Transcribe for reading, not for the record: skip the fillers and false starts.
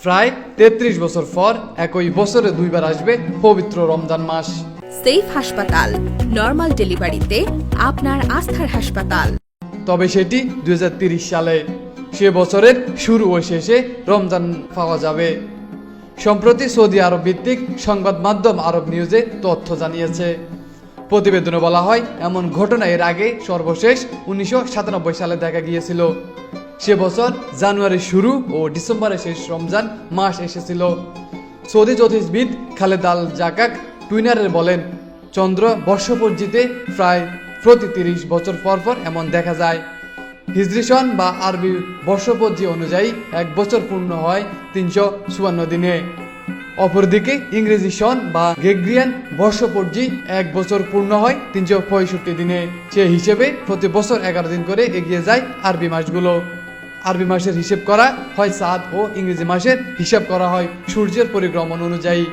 প্রায় ৩৩ বছর পর একই বছরে দুইবার আসবে পবিত্র রমজান মাস। সেফ হাসপাতাল, নরমাল ডেলিভারিতে আপনার আস্থার হাসপাতাল। তবে সেটি 2030 সালে। সে বছরের শুরু ও শেষে রমজান পাওয়া যাবে। সম্প্রতি সৌদি আরব ভিত্তিক সংবাদ মাধ্যম আরব নিউজে তথ্য জানিয়েছে। প্রতিবেদনে বলা হয়, এমন ঘটনা এর আগে সর্বশেষ 1997 সালে দেখা গিয়েছিল। সে বছর জানুয়ারির শুরু ও ডিসেম্বরের শেষ রমজান মাস এসেছিল। সৌদি জ্যোতিষবিদ খালেদ আল জাকাক টুইটারে বলেন, চন্দ্র বর্ষপঞ্জিতে প্রায় প্রতি 30 বছর পর পর এমন দেখা যায়। হিজরি সন বা আরবি বর্ষপঞ্জি অনুযায়ী এক বছর পূর্ণ হয় 354 দিনে। অপরদিকে ইংরেজি সন বা গ্রেগরিয়ান বর্ষপঞ্জি এক বছর পূর্ণ হয় 365 দিনে। সে হিসেবে প্রতি বছর 11 দিন করে এগিয়ে যায় আরবি মাসগুলো। আরবি মাসের হিসেব করা হয় চাঁদ ও ইংরেজি মাসের হিসাব করা হয় সূর্যের পরিক্রমণ অনুযায়ী।